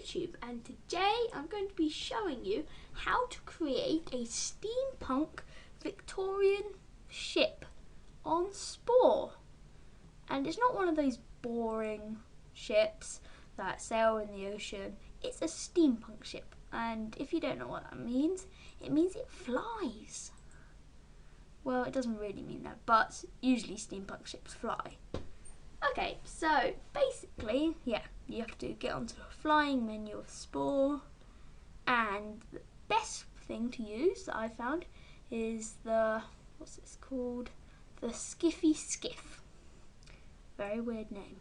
YouTube, and today I'm going to be showing you how to create a steampunk Victorian ship on Spore. And it's not one of those boring ships that sail in the ocean. It's a steampunk ship, and if you don't know what that means, it means it flies. Well, it doesn't really mean that, but usually steampunk ships fly. Okay, so basically, yeah, you have to get onto the flying menu of Spore, and the best thing to use that I found is the, what's this called? The Skiffy Skiff. Very weird name,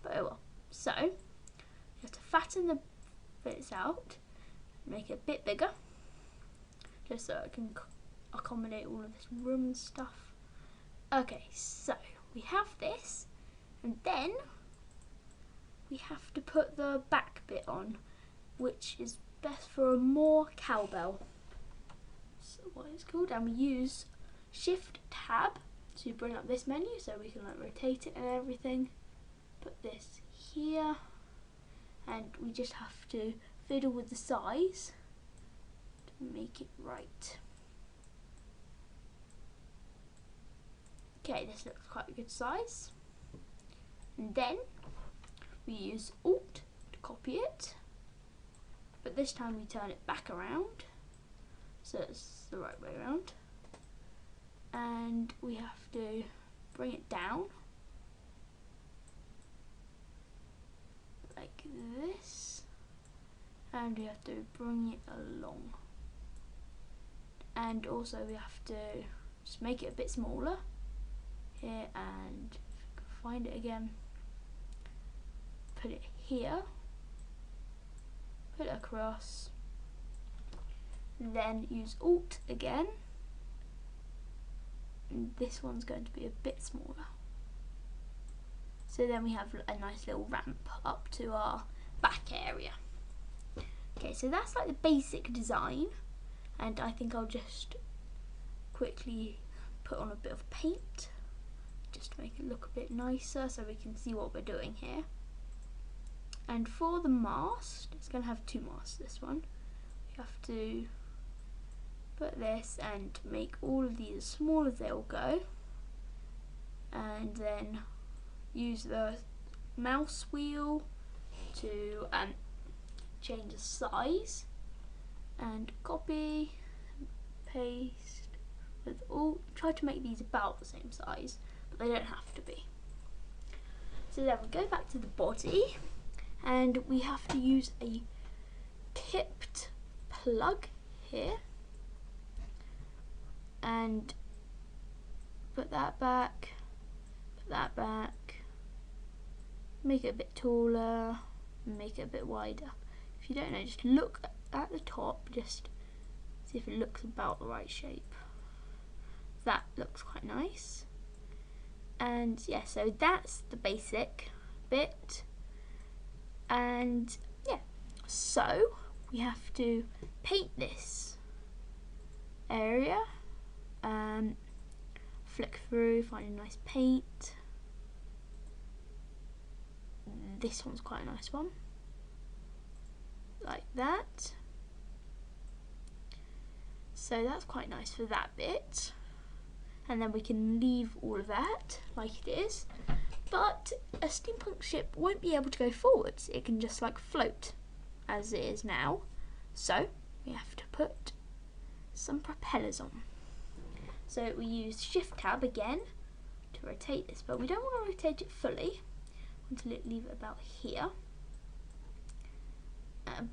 but oh well. So, you have to fatten the bits out, make it a bit bigger, just so it can accommodate all of this room and stuff. Okay, so we have this, and then we have to put the back bit on, which is best for a more cowbell. So what it's called, and we use Shift Tab to bring up this menu so we can like rotate it and everything. Put this here, and we just have to fiddle with the size to make it right. Okay, this looks quite a good size. And then we use Alt to copy it, but this time we turn it back around so it's the right way around, and we have to bring it down like this, and we have to bring it along, and also we have to just make it a bit smaller here, and find it again, put it here, put it across, then use Alt again, and this one's going to be a bit smaller. So then we have a nice little ramp up to our back area. Okay, so that's like the basic design, and I think I'll just quickly put on a bit of paint just to make it look a bit nicer so we can see what we're doing here. And for the mast, it's going to have two masts, this one. We have to put this and make all of these as small as they'll go, and then use the mouse wheel to change the size, and copy, paste with all, try to make these about the same size, but they don't have to be. So then we go back to the body, and we have to use a tipped plug here, and put that back, make it a bit taller, make it a bit wider. If you don't know, just look at the top, just see if it looks about the right shape. That looks quite nice. And yeah, so that's the basic bit. And yeah, so we have to paint this area, flick through, find a nice paint. This one's quite a nice one, like that. So that's quite nice for that bit, and then we can leave all of that like it is. But a steampunk ship won't be able to go forwards, it can just like float as it is now. So we have to put some propellers on. So we use Shift Tab again to rotate this, but we don't want to rotate it fully. We want to leave it about here.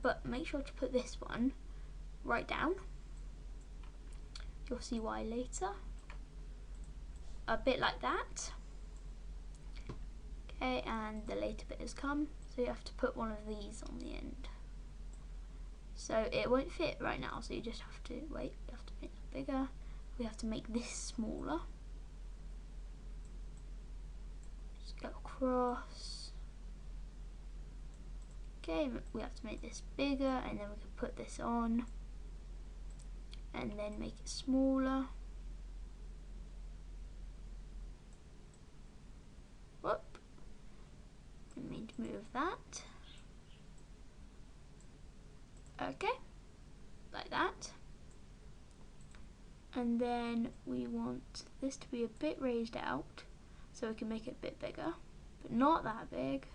But make sure to put this one right down. You'll see why later. A bit like that. Okay, and the later bit has come, so you have to put one of these on the end. So it won't fit right now, so you just have to wait, you have to make it bigger. We have to make this smaller. Just go across. Okay, we have to make this bigger, and then we can put this on, and then make it smaller. Whoop. Didn't mean to move that. Okay, like that. And then we want this to be a bit raised out so we can make it a bit bigger, but not that big.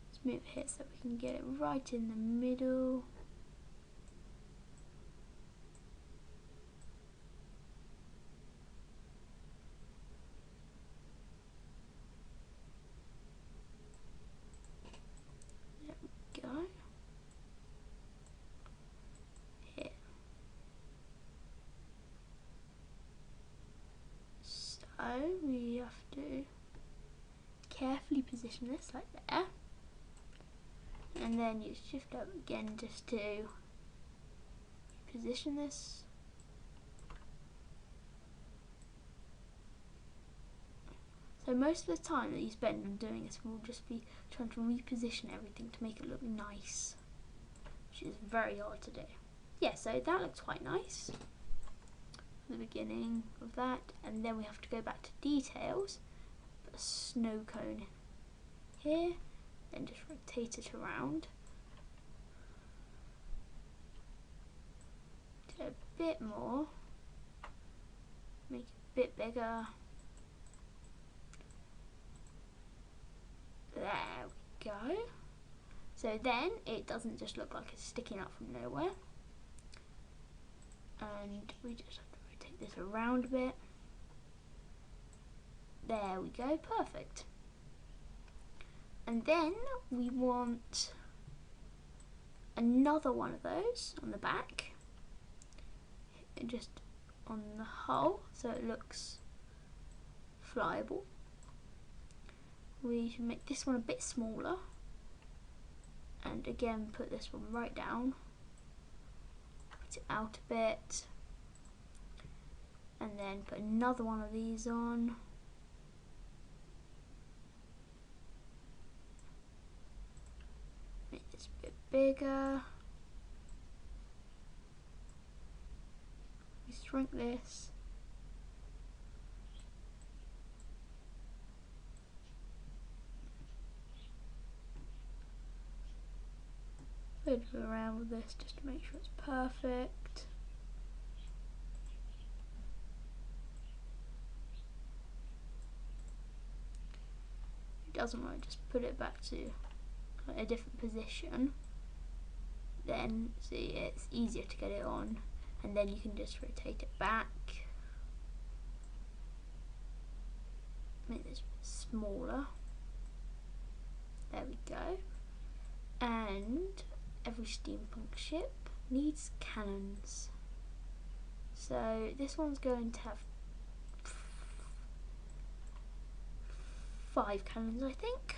Let's move it here so we can get it right in the middle. There we go. Here. So we have to carefully position this like there. And then you shift up again just to position this. So most of the time that you spend on doing this will just be trying to reposition everything to make it look nice, which is very hard to do. Yeah, so that looks quite nice. The beginning of that, and then we have to go back to details, put a snow cone here, then just rotate it around. Do a bit more, make it a bit bigger. There we go. So then it doesn't just look like it's sticking up from nowhere. And we just have to rotate this around a bit. There we go, perfect. And then we want another one of those on the back, just on the hull, so it looks flyable. We should make this one a bit smaller, and again put this one right down, put it out a bit, and then put another one of these on. Make this a bit bigger. We shrink this. Fiddle around with this just to make sure it's perfect. If it doesn't work, just put it back to a different position. Then see, it's easier to get it on, and then you can just rotate it back. Make this a bit smaller. There we go. And every steampunk ship needs cannons. So this one's going to have 5 cannons, I think.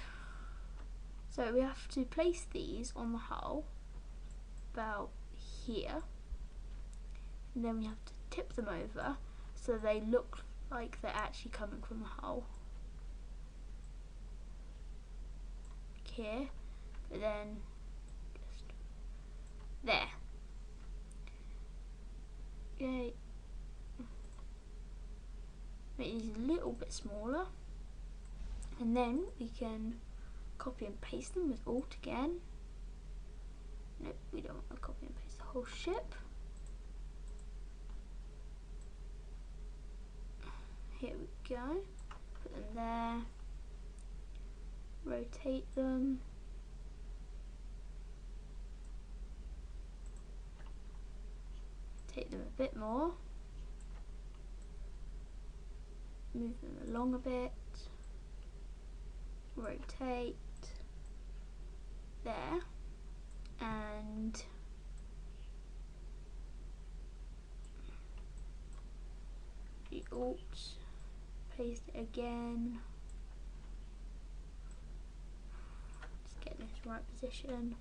So we have to place these on the hull about here, and then we have to tip them over so they look like they're actually coming from the hull. Here, but then just there. Okay. Make these a little bit smaller, and then we can copy and paste them with Alt again. Nope, we don't want to copy and paste the whole ship. Here we go. Put them there. Rotate them. Take them a bit more. Move them along a bit. Rotate. There. And the Alt, paste it again. Just get this right position.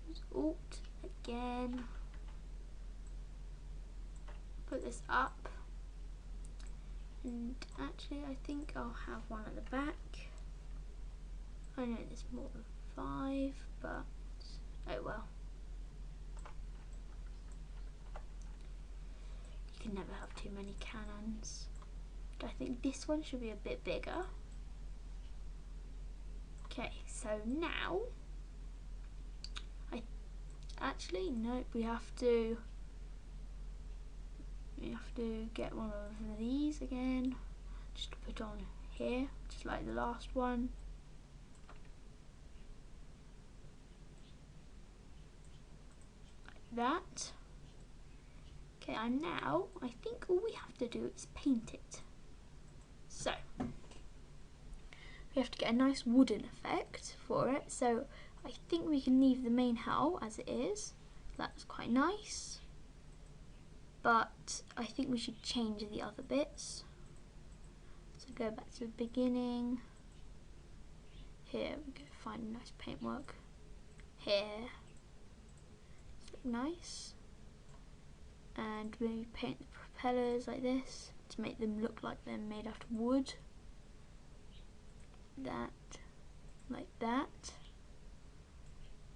Use Alt again. Put this up. And actually I think I'll have one at the back. I know there's more than 5, but oh well. You can never have too many cannons. I think this one should be a bit bigger. Okay, so now actually no, we have to get one of these again, just to put on here, just like the last one. Like that. Okay, and now I think all we have to do is paint it. So we have to get a nice wooden effect for it. So I think we can leave the main hull as it is. That's quite nice. But I think we should change the other bits. So go back to the beginning. Here we go, find a nice paintwork. Here. Does look nice. And maybe paint the propellers like this to make them look like they're made out of wood. That, like that.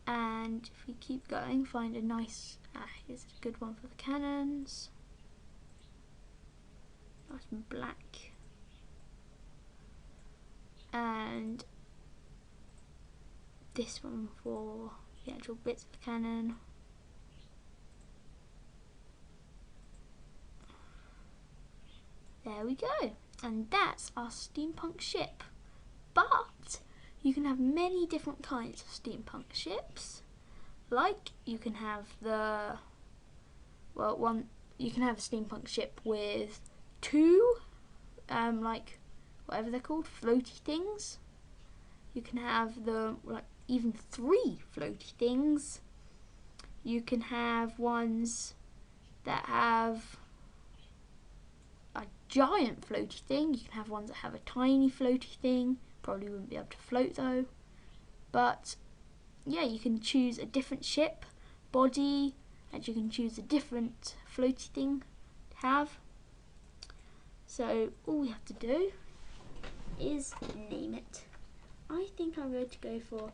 And if we keep going, find a nice, here's a good one for the cannons. Nice and black. And this one for the actual bits of the cannon. There we go. And that's our steampunk ship. But you can have many different kinds of steampunk ships. Like you can have you can have a steampunk ship with two, like whatever they're called, floaty things. You can have even 3 floaty things. You can have ones that have a giant floaty thing. You can have ones that have a tiny floaty thing. Probably wouldn't be able to float though. But yeah, you can choose a different ship body, and you can choose a different floaty thing to have. So all we have to do is name it. I think I'm going to go for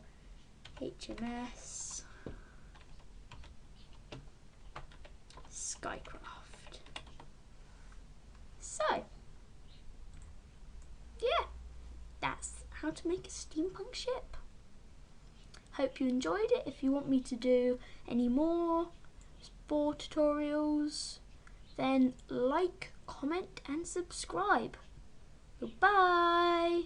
HMS Skycraft. So yeah, that's how to make a steampunk ship. Hope you enjoyed it. If you want me to do any more Spore tutorials, then like, comment and subscribe. Goodbye.